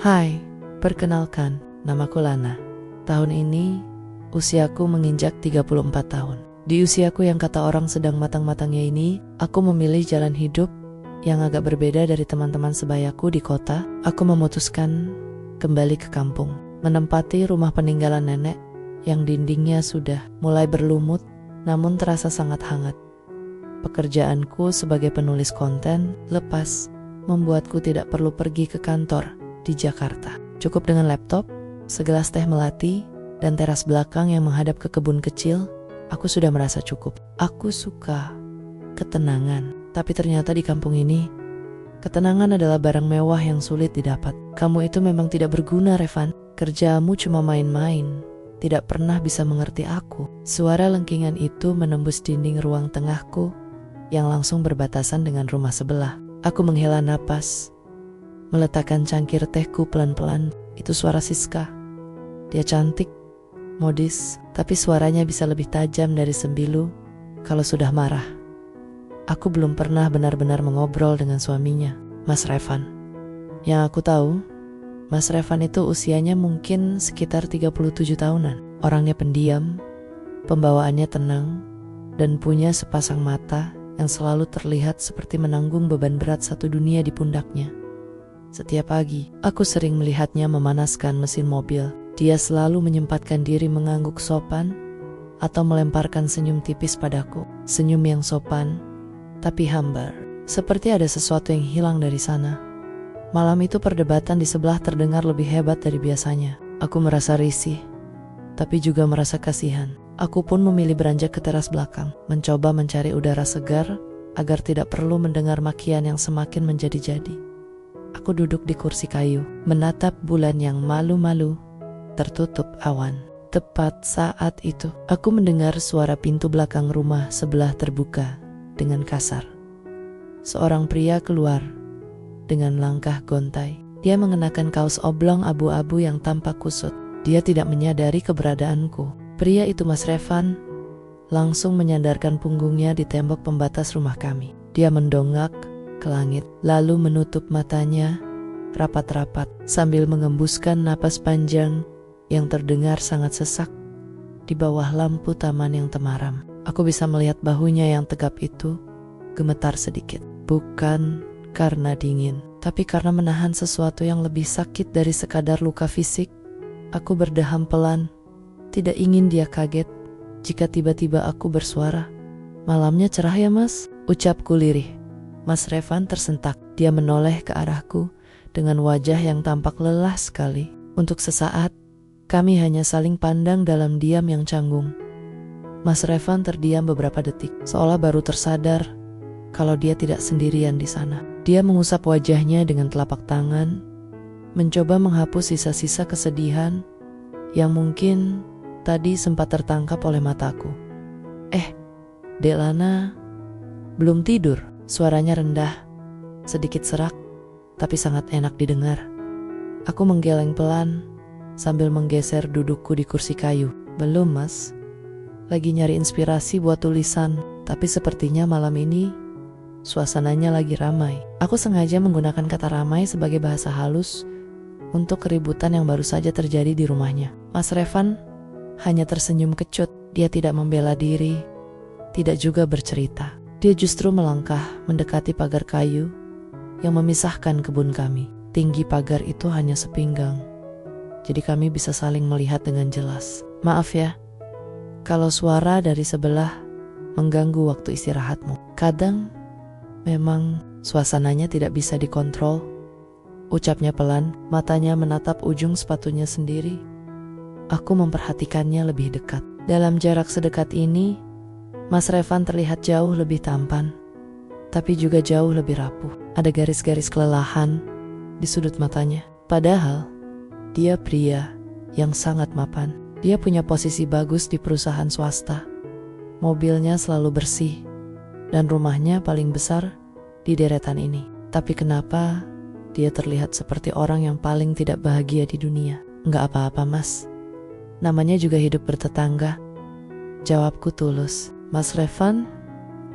Hai, perkenalkan, namaku Lana. Tahun ini, usiaku menginjak 34 tahun. Di usiaku yang kata orang sedang matang-matangnya ini, aku memilih jalan hidup yang agak berbeda dari teman-teman sebayaku di kota. Aku memutuskan kembali ke kampung, menempati rumah peninggalan nenek yang dindingnya sudah mulai berlumut, namun terasa sangat hangat. Pekerjaanku sebagai penulis konten lepas membuatku tidak perlu pergi ke kantor di Jakarta. Cukup dengan laptop, segelas teh melati, dan teras belakang yang menghadap ke kebun kecil, aku sudah merasa cukup. Aku suka ketenangan, tapi ternyata di kampung ini, ketenangan adalah barang mewah yang sulit didapat. Kamu itu memang tidak berguna, Revan. Kerjamu cuma main-main, tidak pernah bisa mengerti aku. Suara lengkingan itu menembus dinding ruang tengahku yang langsung berbatasan dengan rumah sebelah. Aku menghela napas, meletakkan cangkir tehku pelan-pelan. Itu suara Siska. Dia cantik, modis, tapi suaranya bisa lebih tajam dari sembilu kalau sudah marah. Aku belum pernah benar-benar mengobrol dengan suaminya, Mas Revan. Yang aku tahu, Mas Revan itu usianya mungkin sekitar 37 tahunan. Orangnya pendiam, pembawaannya tenang, dan punya sepasang mata yang selalu terlihat seperti menanggung beban berat satu dunia di pundaknya. Setiap pagi, aku sering melihatnya memanaskan mesin mobil. Dia selalu menyempatkan diri mengangguk sopan atau melemparkan senyum tipis padaku. Senyum yang sopan, tapi hambar. Seperti ada sesuatu yang hilang dari sana. Malam itu perdebatan di sebelah terdengar lebih hebat dari biasanya. Aku merasa risih, tapi juga merasa kasihan. Aku pun memilih beranjak ke teras belakang, mencoba mencari udara segar agar tidak perlu mendengar makian yang semakin menjadi-jadi. Aku duduk di kursi kayu, menatap bulan yang malu-malu tertutup awan. Tepat saat itu, aku mendengar suara pintu belakang rumah sebelah terbuka dengan kasar. Seorang pria keluar dengan langkah gontai. Dia mengenakan kaos oblong abu-abu yang tampak kusut. Dia tidak menyadari keberadaanku. Pria itu, Mas Revan, langsung menyandarkan punggungnya di tembok pembatas rumah kami. Dia mendongak ke langit, lalu menutup matanya rapat-rapat sambil mengembuskan napas panjang yang terdengar sangat sesak di bawah lampu taman yang temaram. Aku bisa melihat bahunya yang tegap itu gemetar sedikit. Bukan karena dingin, tapi karena menahan sesuatu yang lebih sakit dari sekadar luka fisik. Aku berdeham pelan, tidak ingin dia kaget jika tiba-tiba aku bersuara. "Malamnya cerah ya, Mas?" ucapku lirih. Mas Revan tersentak. Dia menoleh ke arahku dengan wajah yang tampak lelah sekali. Untuk sesaat, kami hanya saling pandang dalam diam yang canggung. Mas Revan terdiam beberapa detik, seolah baru tersadar kalau dia tidak sendirian di sana. Dia mengusap wajahnya dengan telapak tangan, mencoba menghapus sisa-sisa kesedihan yang mungkin tadi sempat tertangkap oleh mataku. Dek Lana, belum tidur?" Suaranya rendah, sedikit serak, tapi sangat enak didengar. Aku menggeleng pelan sambil menggeser dudukku di kursi kayu. "Belum, Mas. Lagi nyari inspirasi buat tulisan, tapi sepertinya malam ini suasananya lagi ramai." Aku sengaja menggunakan kata ramai sebagai bahasa halus untuk keributan yang baru saja terjadi di rumahnya. Mas Revan hanya tersenyum kecut. Dia tidak membela diri, tidak juga bercerita. Dia justru melangkah mendekati pagar kayu yang memisahkan kebun kami. Tinggi pagar itu hanya sepinggang, jadi kami bisa saling melihat dengan jelas. "Maaf ya, kalau suara dari sebelah mengganggu waktu istirahatmu. Kadang memang suasananya tidak bisa dikontrol," ucapnya pelan, matanya menatap ujung sepatunya sendiri. Aku memperhatikannya lebih dekat. Dalam jarak sedekat ini, Mas Revan terlihat jauh lebih tampan, tapi juga jauh lebih rapuh. Ada garis-garis kelelahan di sudut matanya. Padahal, dia pria yang sangat mapan. Dia punya posisi bagus di perusahaan swasta. Mobilnya selalu bersih, dan rumahnya paling besar di deretan ini. Tapi kenapa dia terlihat seperti orang yang paling tidak bahagia di dunia? "Nggak apa-apa, Mas. Namanya juga hidup bertetangga," jawabku tulus. "Mas Revan,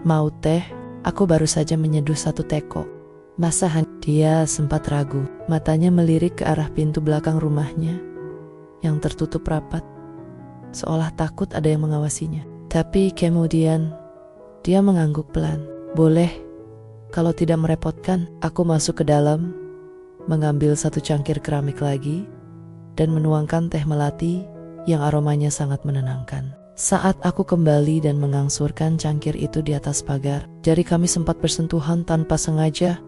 mau teh?" Aku baru saja menyeduh satu teko. "Masa hanya..." Dia sempat ragu, matanya melirik ke arah pintu belakang rumahnya yang tertutup rapat, seolah takut ada yang mengawasinya. Tapi kemudian dia mengangguk pelan. Boleh, kalau tidak merepotkan. Aku masuk ke dalam, mengambil satu cangkir keramik lagi, dan menuangkan teh melati yang aromanya sangat menenangkan. Saat aku kembali dan mengangsurkan cangkir itu di atas pagar, jari kami sempat bersentuhan tanpa sengaja.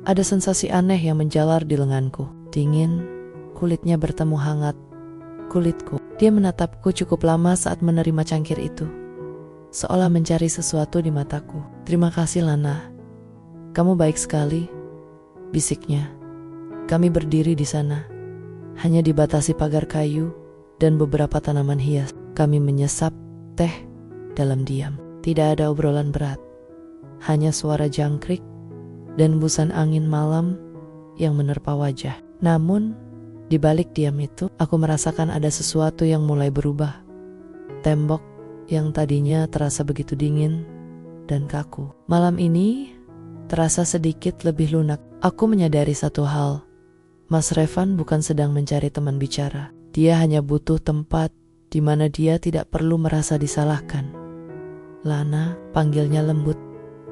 Ada sensasi aneh yang menjalar di lenganku. Dingin, kulitnya bertemu hangat kulitku. Dia menatapku cukup lama saat menerima cangkir itu, seolah mencari sesuatu di mataku. Terima kasih Lana, kamu baik sekali, bisiknya. Kami berdiri di sana, hanya dibatasi pagar kayu dan beberapa tanaman hias. Kami menyesap teh dalam diam. Tidak ada obrolan berat, hanya suara jangkrik dan hembusan angin malam yang menerpa wajah. Namun, di balik diam itu, aku merasakan ada sesuatu yang mulai berubah. Tembok yang tadinya terasa begitu dingin dan kaku, malam ini terasa sedikit lebih lunak. Aku menyadari satu hal. Mas Revan bukan sedang mencari teman bicara. Dia hanya butuh tempat di mana dia tidak perlu merasa disalahkan. Lana, panggilnya lembut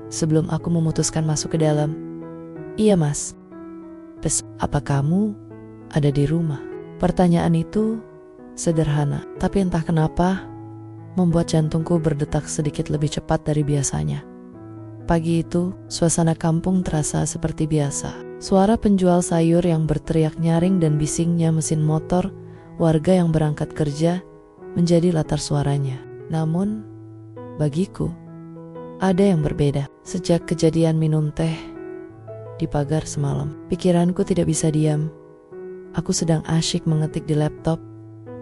sebelum aku memutuskan masuk ke dalam. Iya mas. Apa kamu ada di rumah? Pertanyaan itu sederhana, tapi entah kenapa membuat jantungku berdetak sedikit lebih cepat dari biasanya. Pagi itu, suasana kampung terasa seperti biasa. Suara penjual sayur yang berteriak nyaring dan bisingnya mesin motor warga yang berangkat kerja menjadi latar suaranya. Namun, bagiku, ada yang berbeda. Sejak kejadian minum teh di pagar semalam, pikiranku tidak bisa diam. Aku sedang asyik mengetik di laptop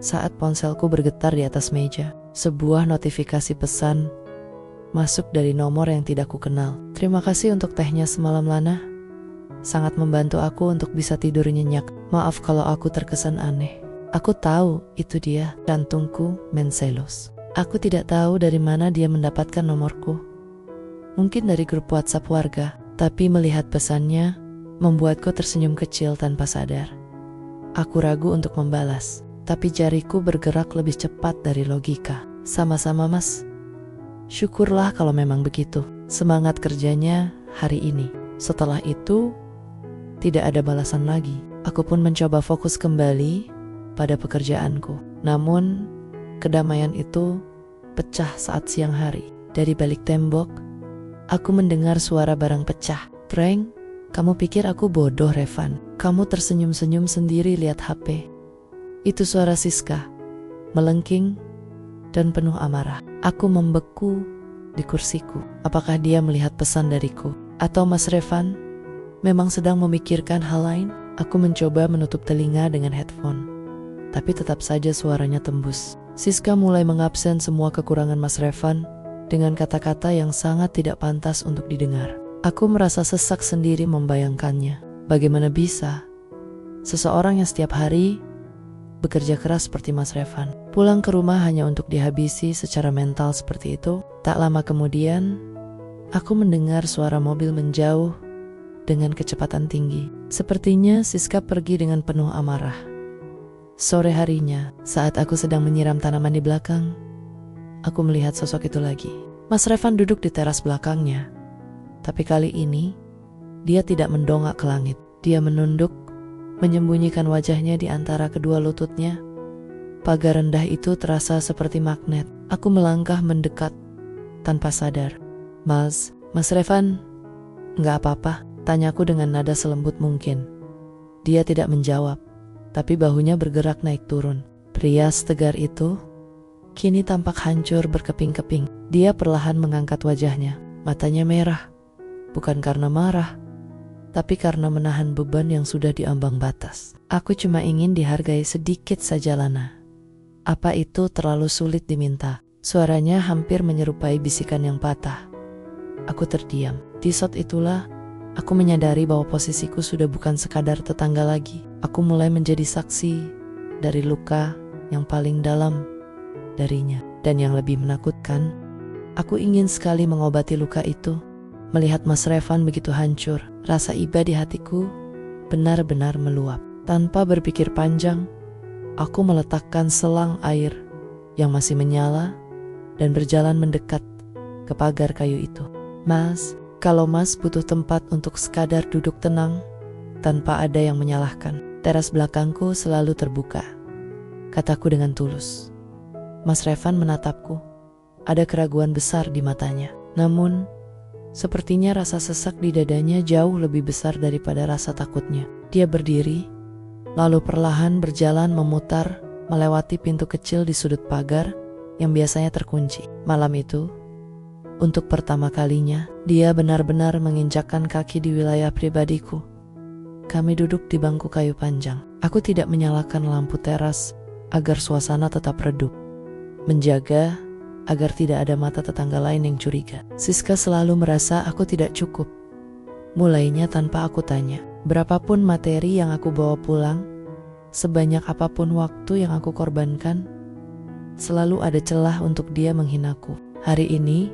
saat ponselku bergetar di atas meja. Sebuah notifikasi pesan masuk dari nomor yang tidak kukenal. Terima kasih untuk tehnya semalam Lana. Sangat membantu aku untuk bisa tidur nyenyak. Maaf kalau aku terkesan aneh. Aku tahu itu dia. Jantungku menselos. Aku tidak tahu dari mana dia mendapatkan nomorku. Mungkin dari grup WhatsApp warga. Tapi melihat pesannya membuatku tersenyum kecil tanpa sadar. Aku ragu untuk membalas, tapi jariku bergerak lebih cepat dari logika. Sama-sama mas. Syukurlah kalau memang begitu. Semangat kerjanya hari ini. Setelah itu, tidak ada balasan lagi. Aku pun mencoba fokus kembali pada pekerjaanku. Namun, kedamaian itu pecah saat siang hari. Dari balik tembok, aku mendengar suara barang pecah. Frank, kamu pikir aku bodoh, Revan? Kamu tersenyum-senyum sendiri lihat HP. Itu suara Siska, melengking dan penuh amarah. Aku membeku di kursiku. Apakah dia melihat pesan dariku? Atau Mas Revan memang sedang memikirkan hal lain? Aku mencoba menutup telinga dengan headphone, tapi tetap saja suaranya tembus. Siska mulai mengabsen semua kekurangan Mas Revan dengan kata-kata yang sangat tidak pantas untuk didengar. Aku merasa sesak sendiri membayangkannya. Bagaimana bisa seseorang yang setiap hari bekerja keras seperti Mas Revan pulang ke rumah hanya untuk dihabisi secara mental seperti itu? Tak lama kemudian, aku mendengar suara mobil menjauh dengan kecepatan tinggi. Sepertinya Siska pergi dengan penuh amarah. Sore harinya, saat aku sedang menyiram tanaman di belakang, aku melihat sosok itu lagi. Mas Revan duduk di teras belakangnya. Tapi kali ini, dia tidak mendongak ke langit. Dia menunduk, menyembunyikan wajahnya di antara kedua lututnya. Pagar rendah itu terasa seperti magnet. Aku melangkah mendekat tanpa sadar. Mas Revan, nggak apa-apa? Tanyaku dengan nada selembut mungkin. Dia tidak menjawab, tapi bahunya bergerak naik turun. Pria setegar itu kini tampak hancur berkeping-keping. Dia perlahan mengangkat wajahnya. Matanya merah. Bukan karena marah, tapi karena menahan beban yang sudah diambang batas. Aku cuma ingin dihargai sedikit saja Lana. Apa itu terlalu sulit diminta? Suaranya hampir menyerupai bisikan yang patah. Aku terdiam. Di saat itulah, aku menyadari bahwa posisiku sudah bukan sekadar tetangga lagi. Aku mulai menjadi saksi dari luka yang paling dalam darinya. Dan yang lebih menakutkan, aku ingin sekali mengobati luka itu. Melihat Mas Revan begitu hancur, Rasa iba di hatiku benar-benar meluap. Tanpa berpikir panjang, aku meletakkan selang air yang masih menyala dan berjalan mendekat ke pagar kayu itu. Mas, kalau Mas butuh tempat untuk sekadar duduk tenang tanpa ada yang menyalahkan, teras belakangku selalu terbuka, kataku dengan tulus. Mas Revan menatapku. Ada keraguan besar di matanya. Namun, sepertinya rasa sesak di dadanya jauh lebih besar daripada rasa takutnya. Dia berdiri, lalu perlahan berjalan memutar melewati pintu kecil di sudut pagar yang biasanya terkunci. Malam itu, untuk pertama kalinya, dia benar-benar menginjakkan kaki di wilayah pribadiku. Kami duduk di bangku kayu panjang. Aku tidak menyalakan lampu teras agar suasana tetap redup, menjaga agar tidak ada mata tetangga lain yang curiga. Siska selalu merasa aku tidak cukup. Mulainya tanpa aku tanya. Berapapun materi yang aku bawa pulang, sebanyak apapun waktu yang aku korbankan, selalu ada celah untuk dia menghinaku. Hari ini,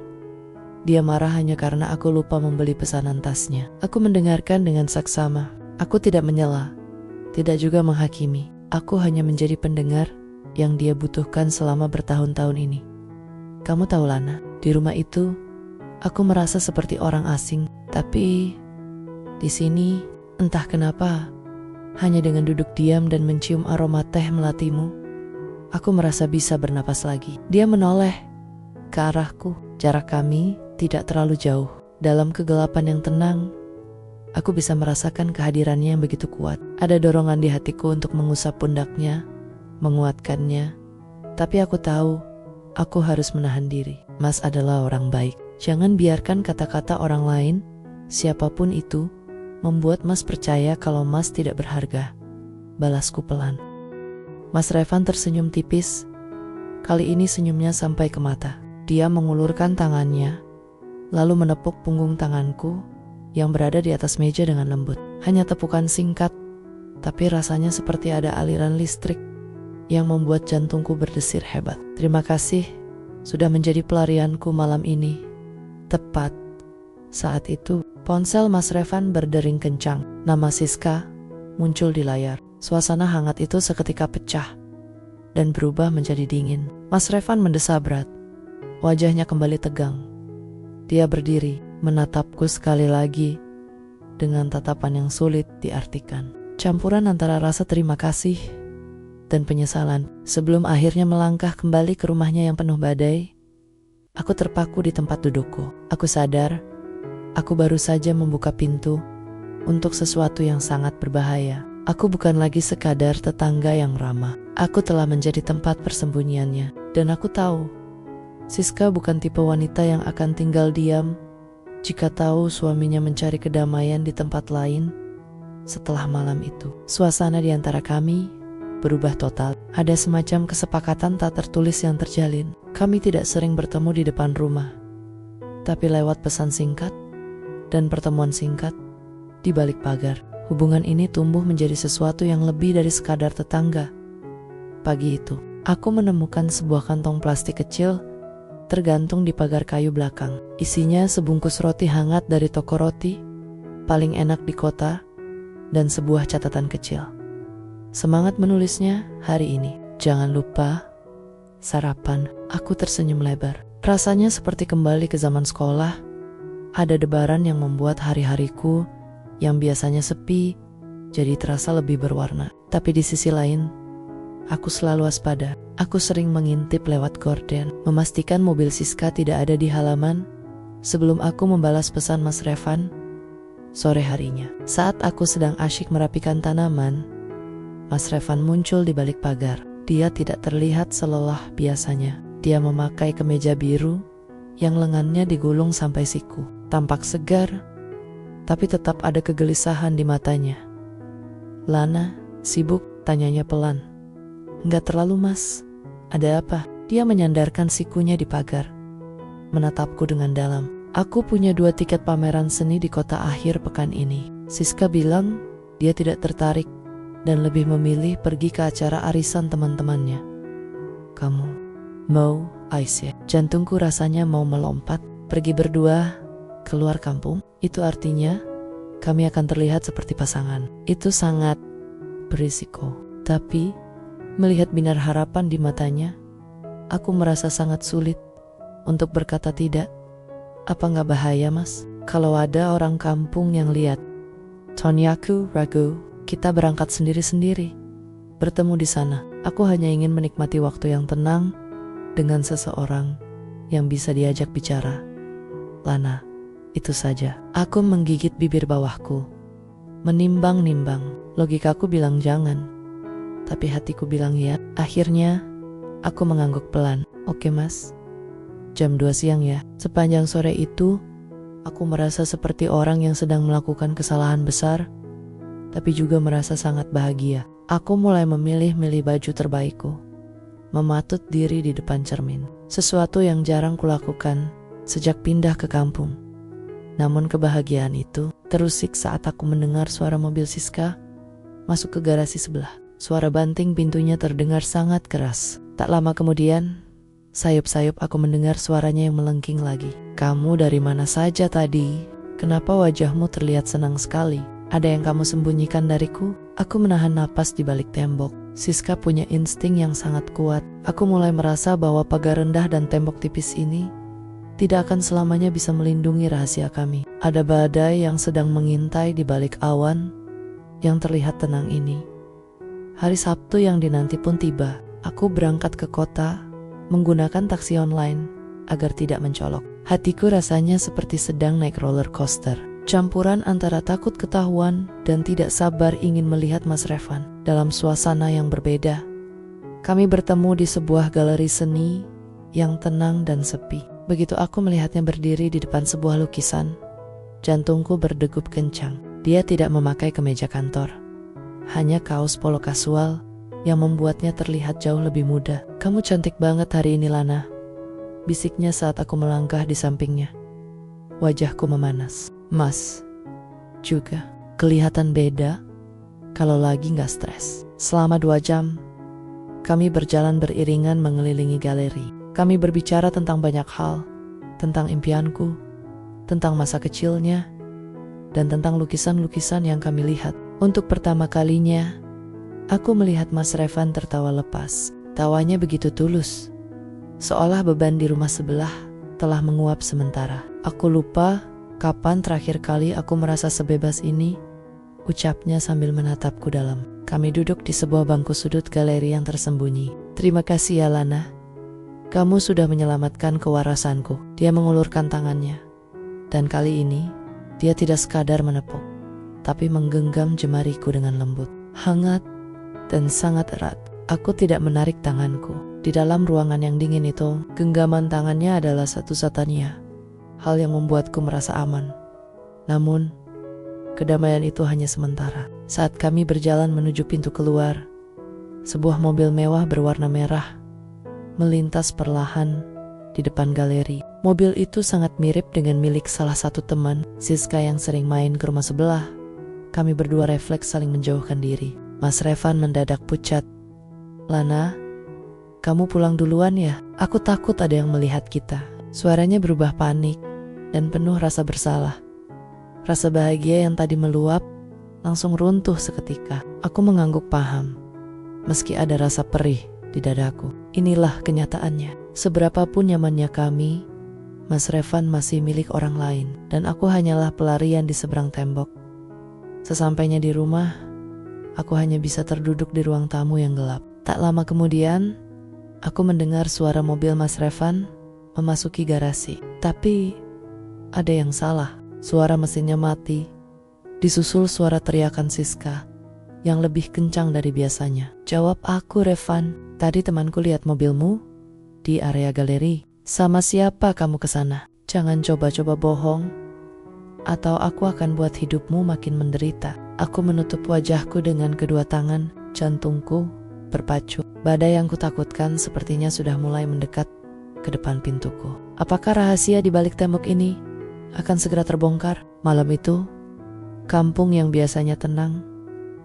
dia marah hanya karena aku lupa membeli pesanan tasnya. Aku mendengarkan dengan saksama. Aku tidak menyela, tidak juga menghakimi. Aku hanya menjadi pendengar yang dia butuhkan selama bertahun-tahun ini. Kamu tahu Lana, di rumah itu, aku merasa seperti orang asing. Tapi, di sini, entah kenapa, hanya dengan duduk diam dan mencium aroma teh melatimu, aku merasa bisa bernapas lagi. Dia menoleh ke arahku. Jarak kami tidak terlalu jauh. Dalam kegelapan yang tenang, aku bisa merasakan kehadirannya yang begitu kuat. Ada dorongan di hatiku untuk mengusap pundaknya, menguatkannya. Tapi aku tahu, aku harus menahan diri. Mas adalah orang baik. Jangan biarkan kata-kata orang lain, siapapun itu, membuat Mas percaya kalau Mas tidak berharga. Balasku pelan. Mas Revan tersenyum tipis. Kali ini senyumnya sampai ke mata. Dia mengulurkan tangannya, lalu menepuk punggung tanganku yang berada di atas meja dengan lembut. Hanya tepukan singkat, tapi rasanya seperti ada aliran listrik yang membuat jantungku berdesir hebat. Terima kasih sudah menjadi pelarianku malam ini. Tepat saat itu, ponsel Mas Revan berdering kencang. Nama Siska muncul di layar. Suasana hangat itu seketika pecah dan berubah menjadi dingin. Mas Revan mendesah berat. Wajahnya kembali tegang. Dia berdiri, menatapku sekali lagi dengan tatapan yang sulit diartikan. Campuran antara rasa terima kasih dan penyesalan. Sebelum akhirnya melangkah kembali ke rumahnya yang penuh badai, aku terpaku di tempat dudukku. Aku sadar, aku baru saja membuka pintu untuk sesuatu yang sangat berbahaya. Aku bukan lagi sekadar tetangga yang ramah. Aku telah menjadi tempat persembunyiannya. Dan aku tahu, Siska bukan tipe wanita yang akan tinggal diam jika tahu suaminya mencari kedamaian di tempat lain setelah malam itu. Suasana di antara kami berubah total. Ada semacam kesepakatan tak tertulis yang terjalin. Kami tidak sering bertemu di depan rumah, tapi lewat pesan singkat dan pertemuan singkat di balik pagar. Hubungan ini tumbuh menjadi sesuatu yang lebih dari sekadar tetangga. Pagi itu, aku menemukan sebuah kantong plastik kecil tergantung di pagar kayu belakang. Isinya sebungkus roti hangat dari toko roti paling enak di kota dan sebuah catatan kecil. Semangat menulisnya hari ini. Jangan lupa sarapan. Aku tersenyum lebar. Rasanya seperti kembali ke zaman sekolah. Ada debaran yang membuat hari-hariku yang biasanya sepi jadi terasa lebih berwarna. Tapi di sisi lain, aku selalu waspada. Aku sering mengintip lewat gorden, memastikan mobil Siska tidak ada di halaman sebelum aku membalas pesan Mas Revan sore harinya. Saat aku sedang asyik merapikan tanaman, Mas Revan muncul di balik pagar. Dia tidak terlihat selelah biasanya. Dia memakai kemeja biru yang lengannya digulung sampai siku. Tampak segar, tapi tetap ada kegelisahan di matanya. Lana, sibuk? Tanyanya pelan. Enggak terlalu Mas. Ada apa? Dia menyandarkan sikunya di pagar, menatapku dengan dalam. Aku punya 2 tiket pameran seni di kota akhir pekan ini. Siska bilang dia tidak tertarik dan lebih memilih pergi ke acara arisan teman-temannya. Kamu mau? Aisyah. Jantungku rasanya mau melompat. Pergi berdua keluar kampung? Itu artinya kami akan terlihat seperti pasangan. Itu sangat berisiko. Tapi, melihat binar harapan di matanya, aku merasa sangat sulit untuk berkata tidak. Apa nggak bahaya, Mas? Kalau ada orang kampung yang lihat. Tonyaku ragu, kita berangkat sendiri-sendiri. Bertemu di sana. Aku hanya ingin menikmati waktu yang tenang dengan seseorang yang bisa diajak bicara. Lana, itu saja. Aku menggigit bibir bawahku. Menimbang-nimbang. Logikaku bilang jangan. Tapi hatiku bilang ya. Akhirnya, aku mengangguk pelan. Oke, Mas. Jam 2 siang ya. Sepanjang sore itu, aku merasa seperti orang yang sedang melakukan kesalahan besar, tapi juga merasa sangat bahagia. Aku mulai memilih-milih baju terbaikku, mematut diri di depan cermin. Sesuatu yang jarang kulakukan sejak pindah ke kampung. Namun kebahagiaan itu terusik saat aku mendengar suara mobil Siska masuk ke garasi sebelah. Suara banting pintunya terdengar sangat keras. Tak lama kemudian, sayup-sayup aku mendengar suaranya yang melengking lagi. Kamu dari mana saja tadi? Kenapa wajahmu terlihat senang sekali? Ada yang kamu sembunyikan dariku? Aku menahan napas di balik tembok. Siska punya insting yang sangat kuat. Aku mulai merasa bahwa pagar rendah dan tembok tipis ini tidak akan selamanya bisa melindungi rahasia kami. Ada badai yang sedang mengintai di balik awan yang terlihat tenang ini. Hari Sabtu yang dinanti pun tiba. Aku berangkat ke kota menggunakan taksi online agar tidak mencolok. Hatiku rasanya seperti sedang naik roller coaster. Campuran antara takut ketahuan dan tidak sabar ingin melihat Mas Revan dalam suasana yang berbeda. Kami bertemu di sebuah galeri seni yang tenang dan sepi. Begitu aku melihatnya berdiri di depan sebuah lukisan, jantungku berdegup kencang. Dia tidak memakai kemeja kantor, hanya kaos polo kasual yang membuatnya terlihat jauh lebih muda. Kamu cantik banget hari ini, Lana, bisiknya saat aku melangkah di sampingnya. Wajahku memanas. Mas juga kelihatan beda kalau lagi gak stres. Selama 2 jam, kami berjalan beriringan mengelilingi galeri. Kami berbicara tentang banyak hal, tentang impianku, tentang masa kecilnya, dan tentang lukisan-lukisan yang kami lihat. Untuk pertama kalinya, aku melihat Mas Revan tertawa lepas. Tawanya begitu tulus, seolah beban di rumah sebelah telah menguap sementara. Aku lupa kapan terakhir kali aku merasa sebebas ini, ucapnya sambil menatapku dalam. Kami duduk di sebuah bangku sudut galeri yang tersembunyi. Terima kasih ya, Lana. Kamu sudah menyelamatkan kewarasanku. Dia mengulurkan tangannya. Dan kali ini, dia tidak sekadar menepuk, tapi menggenggam jemariku dengan lembut, hangat, dan sangat erat. Aku tidak menarik tanganku. Di dalam ruangan yang dingin itu, genggaman tangannya adalah satu-satunya hal yang membuatku merasa aman. Namun, kedamaian itu hanya sementara. Saat kami berjalan menuju pintu keluar, sebuah mobil mewah berwarna merah melintas perlahan di depan galeri. Mobil itu sangat mirip dengan milik salah satu teman, Siska, yang sering main ke rumah sebelah. Kami berdua refleks saling menjauhkan diri. Mas Revan mendadak pucat. Lana, kamu pulang duluan ya? Aku takut ada yang melihat kita. Suaranya berubah panik dan penuh rasa bersalah. Rasa bahagia yang tadi meluap langsung runtuh seketika. Aku mengangguk paham, meski ada rasa perih di dadaku. Inilah kenyataannya. Seberapapun nyamannya kami, Mas Revan masih milik orang lain, dan aku hanyalah pelarian di seberang tembok. Sesampainya di rumah, aku hanya bisa terduduk di ruang tamu yang gelap. Tak lama kemudian, aku mendengar suara mobil Mas Revan memasuki garasi. Tapi ada yang salah. Suara mesinnya mati, disusul suara teriakan Siska yang lebih kencang dari biasanya. Jawab aku, Revan. Tadi temanku lihat mobilmu di area galeri. Sama siapa kamu ke sana? Jangan coba-coba bohong, atau aku akan buat hidupmu makin menderita. Aku menutup wajahku dengan kedua tangan, jantungku berpacu. Badai yang kutakutkan sepertinya sudah mulai mendekat ke depan pintuku. Apakah rahasia di balik tembok ini akan segera terbongkar? Malam itu, kampung yang biasanya tenang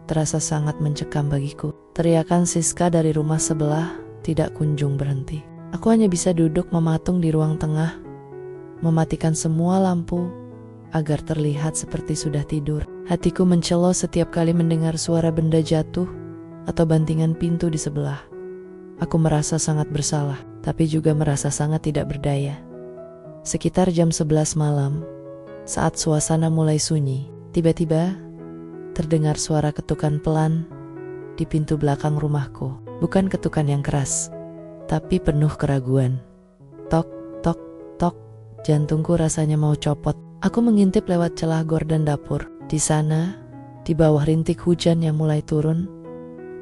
terasa sangat mencekam bagiku. Teriakan Siska dari rumah sebelah tidak kunjung berhenti. Aku hanya bisa duduk mematung di ruang tengah, mematikan semua lampu agar terlihat seperti sudah tidur. Hatiku mencelo setiap kali mendengar suara benda jatuh atau bantingan pintu di sebelah. Aku merasa sangat bersalah, tapi juga merasa sangat tidak berdaya. Sekitar jam 11 malam, saat suasana mulai sunyi, tiba-tiba terdengar suara ketukan pelan di pintu belakang rumahku. Bukan ketukan yang keras, tapi penuh keraguan. Tok, tok, tok. Jantungku rasanya mau copot. Aku mengintip lewat celah gorden dapur. Di sana, di bawah rintik hujan yang mulai turun,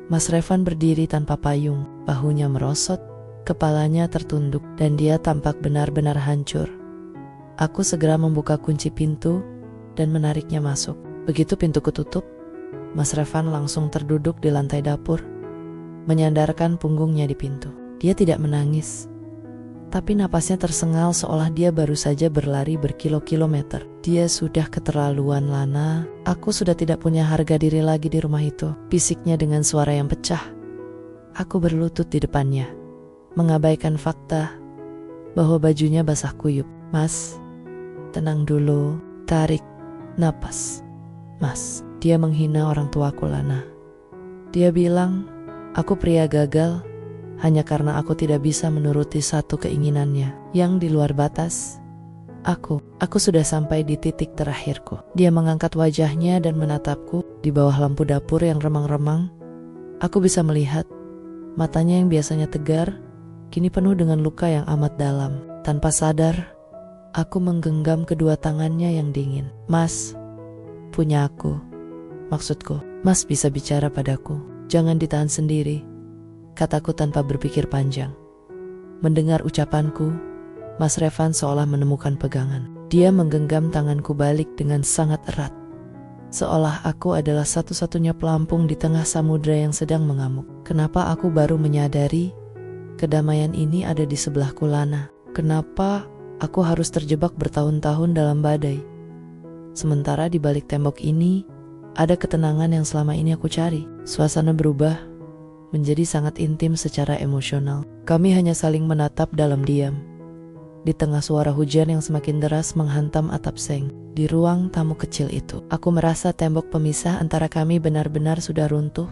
Mas Revan berdiri tanpa payung. Bahunya merosot, kepalanya tertunduk, dan dia tampak benar-benar hancur. Aku segera membuka kunci pintu dan menariknya masuk. Begitu pintu ketutup, Mas Revan langsung terduduk di lantai dapur, menyandarkan punggungnya di pintu. Dia tidak menangis, tapi napasnya tersengal seolah dia baru saja berlari berkilo-kilometer. Dia sudah keterlaluan, Lana. Aku sudah tidak punya harga diri lagi di rumah itu, bisiknya dengan suara yang pecah. Aku berlutut di depannya, mengabaikan fakta bahwa bajunya basah kuyup. Mas, tenang dulu, tarik napas. Mas, dia menghina orang tuaku, Lana. Dia bilang aku pria gagal hanya karena aku tidak bisa menuruti satu keinginannya yang di luar batas. Aku sudah sampai di titik terakhirku. Dia mengangkat wajahnya dan menatapku. Di bawah lampu dapur yang remang-remang, aku bisa melihat matanya yang biasanya tegar, kini penuh dengan luka yang amat dalam. Tanpa sadar, aku menggenggam kedua tangannya yang dingin. Mas, punya aku. Maksudku, Mas bisa bicara padaku. Jangan ditahan sendiri, kataku tanpa berpikir panjang. Mendengar ucapanku, Mas Revan seolah menemukan pegangan. Dia menggenggam tanganku balik dengan sangat erat, seolah aku adalah satu-satunya pelampung di tengah samudera yang sedang mengamuk. Kenapa aku baru menyadari kedamaian ini ada di sebelahku, Lana? Kenapa aku harus terjebak bertahun-tahun dalam badai, sementara di balik tembok ini ada ketenangan yang selama ini aku cari? Suasana berubah menjadi sangat intim secara emosional. Kami hanya saling menatap dalam diam. Di tengah suara hujan yang semakin deras menghantam atap seng. Di ruang tamu kecil itu, aku merasa tembok pemisah antara kami benar-benar sudah runtuh.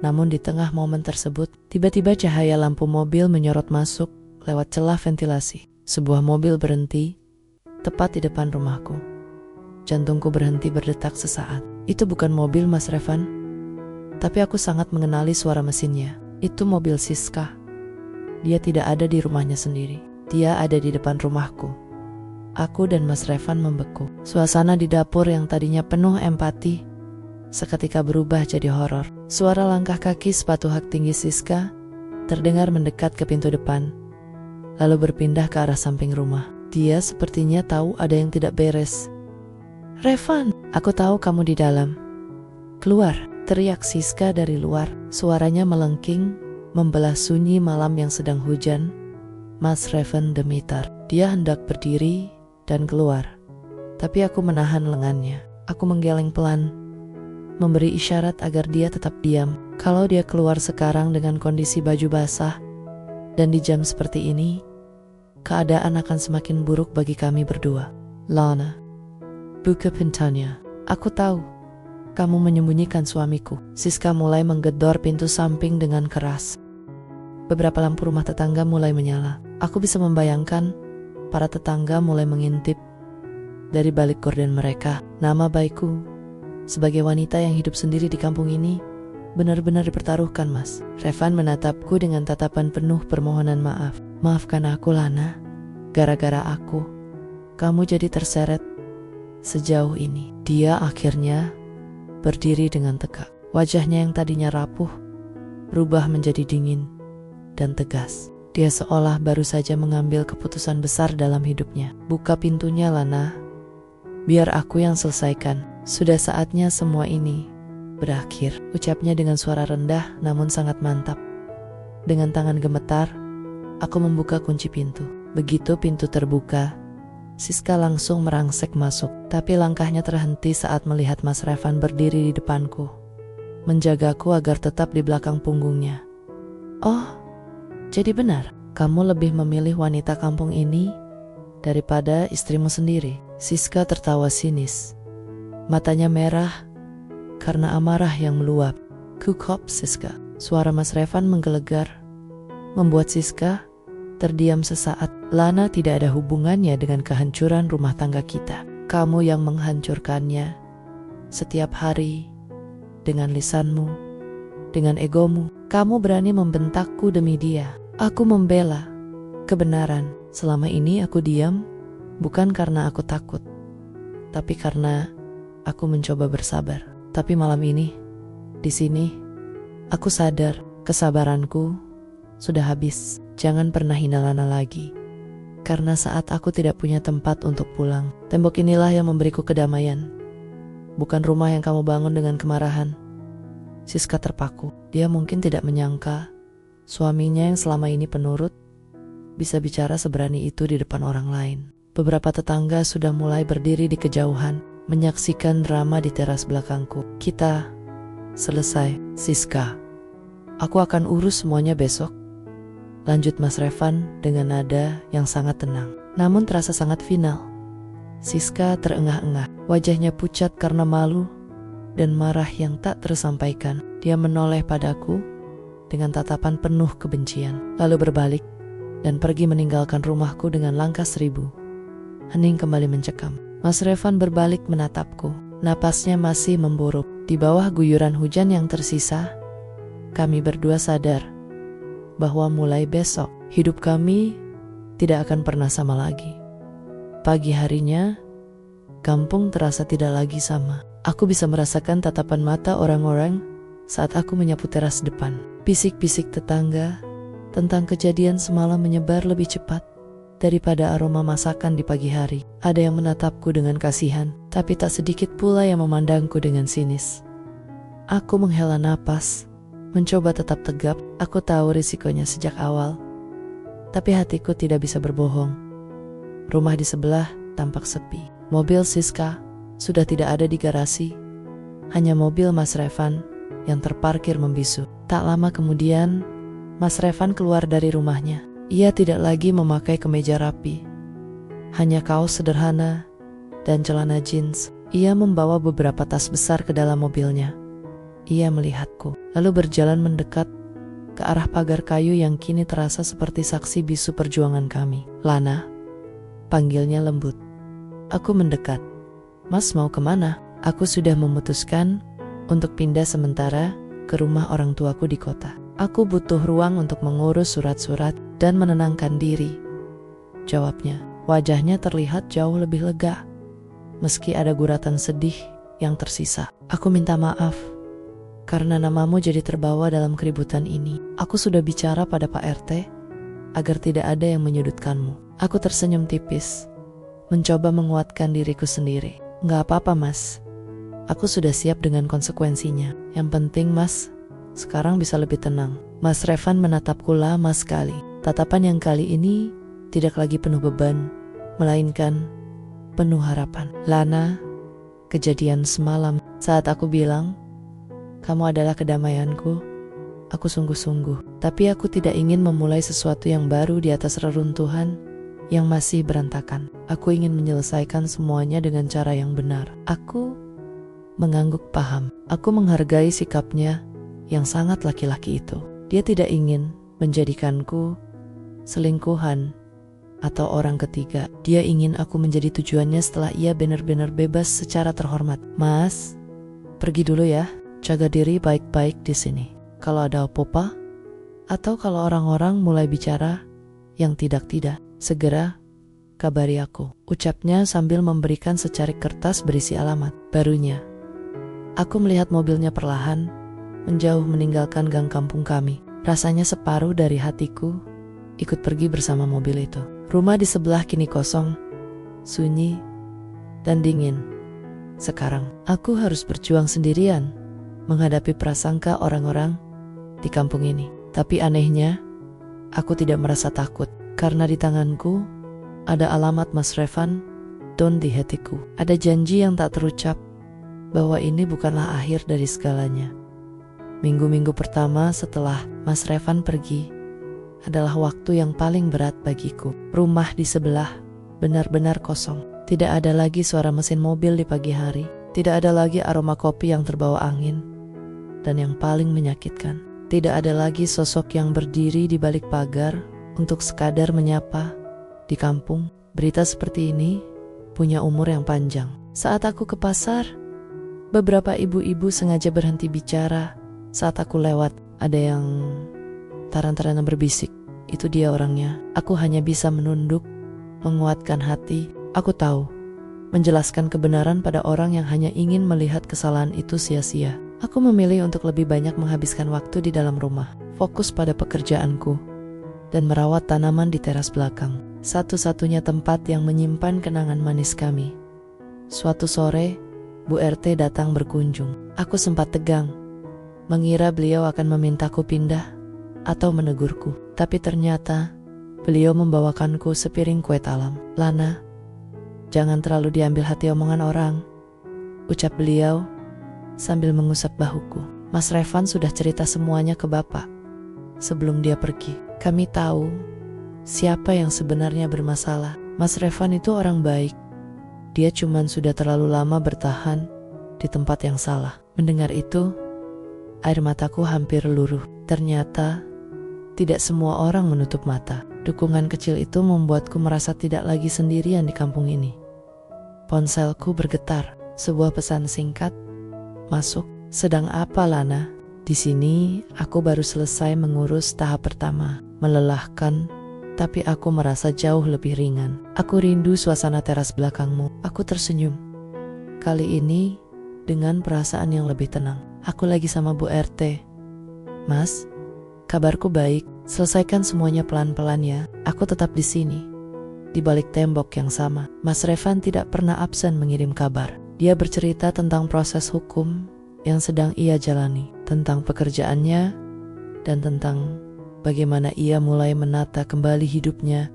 Namun di tengah momen tersebut, tiba-tiba cahaya lampu mobil menyorot masuk lewat celah ventilasi. Sebuah mobil berhenti tepat di depan rumahku. Jantungku berhenti berdetak sesaat. Itu bukan mobil Mas Revan, tapi aku sangat mengenali suara mesinnya. Itu mobil Siska. Dia tidak ada di rumahnya sendiri. Dia ada di depan rumahku. Aku dan Mas Revan membeku. Suasana di dapur yang tadinya penuh empati seketika berubah jadi horor. Suara langkah kaki sepatu hak tinggi Siska terdengar mendekat ke pintu depan, lalu berpindah ke arah samping rumah. Dia sepertinya tahu ada yang tidak beres. Revan, aku tahu kamu di dalam. Keluar, teriak Siska dari luar. Suaranya melengking, membelah sunyi malam yang sedang hujan. Mas Revan Demitar. Dia hendak berdiri dan keluar, tapi aku menahan lengannya. Aku menggeleng pelan, memberi isyarat agar dia tetap diam. Kalau dia keluar sekarang dengan kondisi baju basah dan di jam seperti ini, keadaan akan semakin buruk bagi kami berdua. Lana, buka pintunya. Aku tahu kamu menyembunyikan suamiku. Siska mulai menggedor pintu samping dengan keras. Beberapa lampu rumah tetangga mulai menyala. Aku bisa membayangkan para tetangga mulai mengintip dari balik gorden mereka. Nama baikku sebagai wanita yang hidup sendiri di kampung ini benar-benar dipertaruhkan, Mas. Revan menatapku dengan tatapan penuh permohonan maaf. Maafkan aku, Lana. Gara-gara aku, kamu jadi terseret sejauh ini. Dia akhirnya berdiri dengan tegak. Wajahnya yang tadinya rapuh berubah menjadi dingin dan tegas. Dia seolah baru saja mengambil keputusan besar dalam hidupnya. Buka pintunya, Lana. Biar aku yang selesaikan. Sudah saatnya semua ini berakhir, ucapnya dengan suara rendah namun sangat mantap. Dengan tangan gemetar, aku membuka kunci pintu. Begitu pintu terbuka, Siska langsung merangsek masuk. Tapi langkahnya terhenti saat melihat Mas Revan berdiri di depanku, menjagaku agar tetap di belakang punggungnya. Oh, jadi benar, kamu lebih memilih wanita kampung ini daripada istrimu sendiri. Siska tertawa sinis. Matanya merah karena amarah yang meluap. Kukop Siska. Suara Mas Revan menggelegar, membuat Siska terdiam sesaat. Lana tidak ada hubungannya dengan kehancuran rumah tangga kita. Kamu yang menghancurkannya setiap hari dengan lisanmu, dengan egomu. Kamu berani membentakku demi dia. Aku membela kebenaran. Selama ini aku diam, bukan karena aku takut, tapi karena aku mencoba bersabar. Tapi malam ini, di sini, aku sadar kesabaranku sudah habis. Jangan pernah hina Lana lagi. Karena saat aku tidak punya tempat untuk pulang, tembok inilah yang memberiku kedamaian. Bukan rumah yang kamu bangun dengan kemarahan. Siska terpaku. Dia mungkin tidak menyangka suaminya yang selama ini penurut bisa bicara seberani itu di depan orang lain. Beberapa tetangga sudah mulai berdiri di kejauhan, menyaksikan drama di teras belakangku. Kita selesai, Siska. Aku akan urus semuanya besok. Lanjut Mas Revan dengan nada yang sangat tenang, namun terasa sangat final. Siska terengah-engah, wajahnya pucat karena malu dan marah yang tak tersampaikan. Dia menoleh padaku dengan tatapan penuh kebencian, lalu berbalik dan pergi meninggalkan rumahku dengan langkah 1000. Hening kembali mencekam. Mas Revan berbalik menatapku, napasnya masih memburuk. Di bawah guyuran hujan yang tersisa, kami berdua sadar bahwa mulai besok hidup kami tidak akan pernah sama lagi. Pagi harinya, kampung terasa tidak lagi sama. Aku bisa merasakan tatapan mata orang-orang saat aku menyapu teras depan. Bisik-bisik tetangga tentang kejadian semalam menyebar lebih cepat daripada aroma masakan di pagi hari. Ada yang menatapku dengan kasihan, tapi tak sedikit pula yang memandangku dengan sinis. Aku menghela napas, mencoba tetap tegap. Aku tahu risikonya sejak awal, tapi hatiku tidak bisa berbohong. Rumah di sebelah tampak sepi. Mobil Siska sudah tidak ada di garasi, hanya mobil Mas Revan yang terparkir membisu. Tak lama kemudian, Mas Revan keluar dari rumahnya. Ia tidak lagi memakai kemeja rapi, hanya kaos sederhana dan celana jeans. Ia membawa beberapa tas besar ke dalam mobilnya. Ia melihatku, lalu berjalan mendekat ke arah pagar kayu yang kini terasa seperti saksi bisu perjuangan kami. Lana, panggilnya lembut. Aku mendekat. Mas mau kemana? Aku sudah memutuskan untuk pindah sementara ke rumah orang tuaku di kota. Aku butuh ruang untuk mengurus surat-surat dan menenangkan diri, jawabnya. Wajahnya terlihat jauh lebih lega, meski ada guratan sedih yang tersisa. Aku minta maaf karena namamu jadi terbawa dalam keributan ini. Aku sudah bicara pada Pak RT agar tidak ada yang menyudutkanmu. Aku tersenyum tipis, mencoba menguatkan diriku sendiri. Nggak apa-apa mas, aku sudah siap dengan konsekuensinya. Yang penting mas sekarang bisa lebih tenang. Mas Revan menatapku lama sekali. Tatapan yang kali ini tidak lagi penuh beban, melainkan penuh harapan. Lana, kejadian semalam saat aku bilang kamu adalah kedamaianku, aku sungguh-sungguh. Tapi aku tidak ingin memulai sesuatu yang baru di atas reruntuhan yang masih berantakan. Aku ingin menyelesaikan semuanya dengan cara yang benar. Aku mengangguk paham. Aku menghargai sikapnya yang sangat laki-laki itu. Dia tidak ingin menjadikanku selingkuhan atau orang ketiga. Dia ingin aku menjadi tujuannya setelah ia benar-benar bebas secara terhormat. Mas, pergi dulu ya. Jaga diri baik-baik di sini. Kalau ada apa-apa atau kalau orang-orang mulai bicara yang tidak-tidak, segera kabari aku, ucapnya sambil memberikan secarik kertas berisi alamat barunya. Aku melihat mobilnya perlahan menjauh meninggalkan gang kampung kami. Rasanya separuh dari hatiku ikut pergi bersama mobil itu. Rumah di sebelah kini kosong, sunyi, dan dingin. Sekarang aku harus berjuang sendirian menghadapi prasangka orang-orang di kampung ini. Tapi anehnya, aku tidak merasa takut karena di tanganku ada alamat Mas Revan dan di hatiku ada janji yang tak terucap bahwa ini bukanlah akhir dari segalanya. Minggu-minggu pertama setelah Mas Revan pergi adalah waktu yang paling berat bagiku. Rumah di sebelah benar-benar kosong. Tidak ada lagi suara mesin mobil di pagi hari. Tidak ada lagi aroma kopi yang terbawa angin. Dan yang paling menyakitkan, tidak ada lagi sosok yang berdiri di balik pagar untuk sekadar menyapa. Di kampung, berita seperti ini punya umur yang panjang. Saat aku ke pasar, beberapa ibu-ibu sengaja berhenti bicara. Saat aku lewat, ada yang taran-taran berbisik, "Itu dia orangnya." Aku hanya bisa menunduk, menguatkan hati. Aku tahu, menjelaskan kebenaran pada orang yang hanya ingin melihat kesalahan itu sia-sia. Aku memilih untuk lebih banyak menghabiskan waktu di dalam rumah, fokus pada pekerjaanku, dan merawat tanaman di teras belakang. Satu-satunya tempat yang menyimpan kenangan manis kami. Suatu sore, Bu RT datang berkunjung. Aku sempat tegang, mengira beliau akan memintaku pindah atau menegurku. Tapi ternyata beliau membawakanku sepiring kue talam. "Lana, jangan terlalu diambil hati omongan orang," ucap beliau sambil mengusap bahuku. "Mas Revan sudah cerita semuanya ke Bapak sebelum dia pergi. Kami tahu siapa yang sebenarnya bermasalah. Mas Revan itu orang baik. Dia cuman sudah terlalu lama bertahan di tempat yang salah." Mendengar itu, air mataku hampir luruh. Ternyata tidak semua orang menutup mata. Dukungan kecil itu membuatku merasa tidak lagi sendirian di kampung ini. Ponselku bergetar. Sebuah pesan singkat masuk. "Sedang apa, Lana?" Di sini aku baru selesai mengurus tahap pertama. Melelahkan, tapi aku merasa jauh lebih ringan. "Aku rindu suasana teras belakangmu." Aku tersenyum. Kali ini dengan perasaan yang lebih tenang. "Aku lagi sama Bu RT." "Mas, kabarku baik. Selesaikan semuanya pelan-pelan ya. Aku tetap di sini, di balik tembok yang sama." Mas Revan tidak pernah absen mengirim kabar. Dia bercerita tentang proses hukum yang sedang ia jalani, tentang pekerjaannya, dan tentang bagaimana ia mulai menata kembali hidupnya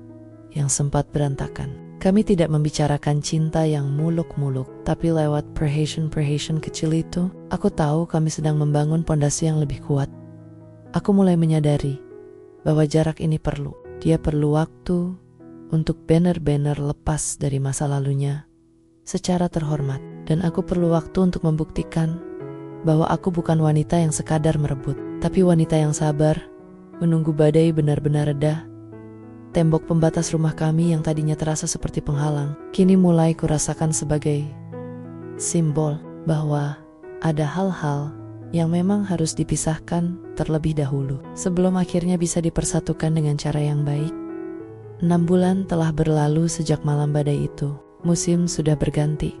yang sempat berantakan. Kami tidak membicarakan cinta yang muluk-muluk, tapi lewat perhatian kecil itu, aku tahu kami sedang membangun pondasi yang lebih kuat. Aku mulai menyadari bahwa jarak ini perlu. Dia perlu waktu untuk benar-benar lepas dari masa lalunya secara terhormat. Dan aku perlu waktu untuk membuktikan bahwa aku bukan wanita yang sekadar merebut, tapi wanita yang sabar, menunggu badai benar-benar reda. Tembok pembatas rumah kami yang tadinya terasa seperti penghalang, kini mulai kurasakan sebagai simbol bahwa ada hal-hal yang memang harus dipisahkan terlebih dahulu, sebelum akhirnya bisa dipersatukan dengan cara yang baik. 6 bulan telah berlalu sejak malam badai itu. Musim sudah berganti,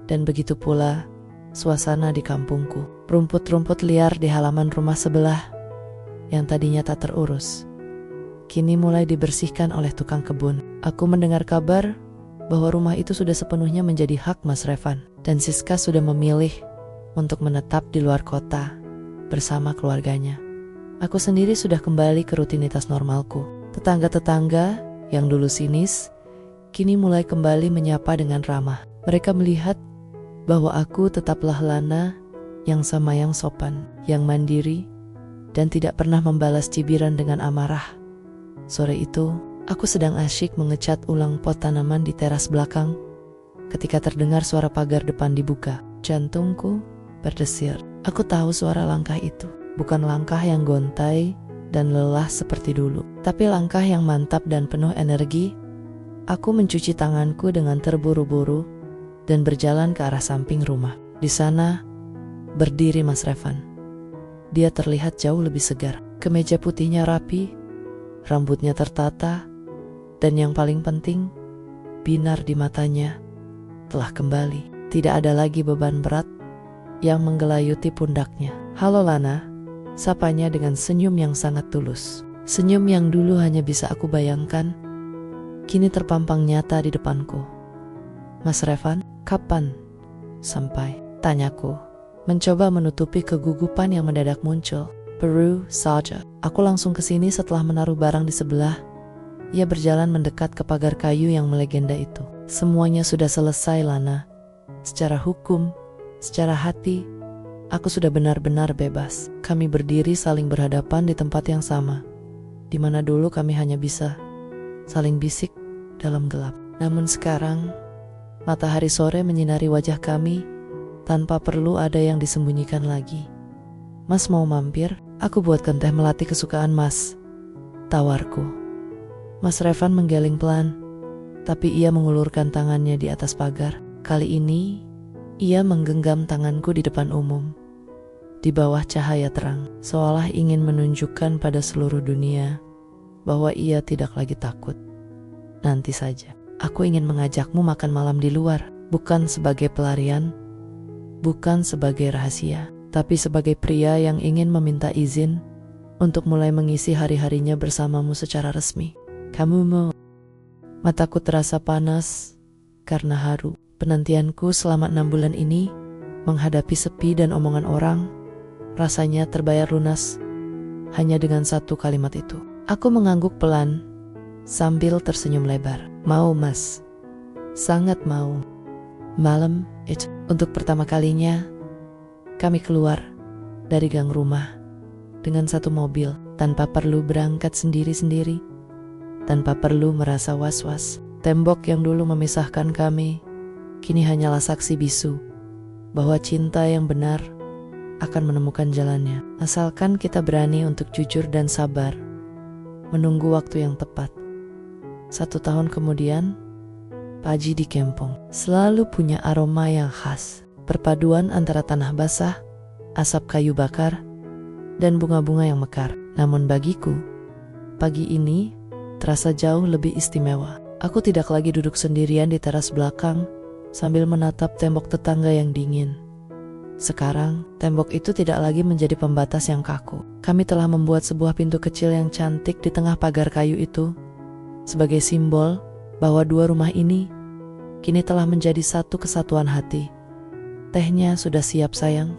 dan begitu pula suasana di kampungku. Rumput-rumput liar di halaman rumah sebelah yang tadinya tak terurus, kini mulai dibersihkan oleh tukang kebun. Aku mendengar kabar bahwa rumah itu sudah sepenuhnya menjadi hak Mas Revan, dan Siska sudah memilih untuk menetap di luar kota bersama keluarganya. Aku sendiri sudah kembali ke rutinitas normalku. Tetangga-tetangga yang dulu sinis, kini mulai kembali menyapa dengan ramah. Mereka melihat bahwa aku tetaplah Lana yang sama, yang sopan, yang mandiri, dan tidak pernah membalas cibiran dengan amarah. Sore itu, aku sedang asyik mengecat ulang pot tanaman di teras belakang ketika terdengar suara pagar depan dibuka. Jantungku berdesir. Aku tahu suara langkah itu bukan langkah yang gontai dan lelah seperti dulu, tapi langkah yang mantap dan penuh energi. Aku mencuci tanganku dengan terburu-buru dan berjalan ke arah samping rumah. Di sana berdiri Mas Revan. Dia terlihat jauh lebih segar. Kemeja putihnya rapi, rambutnya tertata, dan yang paling penting, binar di matanya telah kembali. Tidak ada lagi beban berat yang menggelayuti pundaknya. "Halo Lana," sapanya dengan senyum yang sangat tulus. Senyum yang dulu hanya bisa aku bayangkan, kini terpampang nyata di depanku. "Mas Revan, kapan sampai?" tanyaku, mencoba menutupi kegugupan yang mendadak muncul. "Baru saja. Aku langsung ke sini setelah menaruh barang di sebelah." Ia berjalan mendekat ke pagar kayu yang melegenda itu. "Semuanya sudah selesai, Lana. Secara hukum, secara hati, aku sudah benar-benar bebas." Kami berdiri saling berhadapan di tempat yang sama, di mana dulu kami hanya bisa saling bisik dalam gelap. Namun sekarang, matahari sore menyinari wajah kami tanpa perlu ada yang disembunyikan lagi. Mas mau mampir? Aku buatkan teh melati kesukaan Mas, tawarku. Mas Revan menggeleng pelan, tapi ia mengulurkan tangannya di atas pagar. Kali ini, ia menggenggam tanganku di depan umum, di bawah cahaya terang, seolah ingin menunjukkan pada seluruh dunia bahwa ia tidak lagi takut. Nanti saja, aku ingin mengajakmu makan malam di luar, bukan sebagai pelarian, bukan sebagai rahasia, tapi sebagai pria yang ingin meminta izin untuk mulai mengisi hari-harinya bersamamu secara resmi. Kamu mau? Mataku terasa panas karena haru. Penantianku selama 6 bulan ini menghadapi sepi dan omongan orang rasanya terbayar lunas hanya dengan satu kalimat itu. Aku mengangguk pelan sambil tersenyum lebar. Mau Mas? Sangat mau. Malam itu, untuk pertama kalinya kami keluar dari gang rumah dengan satu mobil, tanpa perlu berangkat sendiri-sendiri, tanpa perlu merasa was-was. Tembok yang dulu memisahkan kami kini hanyalah saksi bisu bahwa cinta yang benar akan menemukan jalannya, asalkan kita berani untuk jujur dan sabar menunggu waktu yang tepat. 1 tahun kemudian, pagi di Kempong selalu punya aroma yang khas, perpaduan antara tanah basah, asap kayu bakar, dan bunga-bunga yang mekar. Namun bagiku, pagi ini terasa jauh lebih istimewa. Aku tidak lagi duduk sendirian di teras belakang sambil menatap tembok tetangga yang dingin. Sekarang, tembok itu tidak lagi menjadi pembatas yang kaku. Kami telah membuat sebuah pintu kecil yang cantik di tengah pagar kayu itu, sebagai simbol bahwa dua rumah ini kini telah menjadi satu kesatuan hati. Tehnya sudah siap sayang.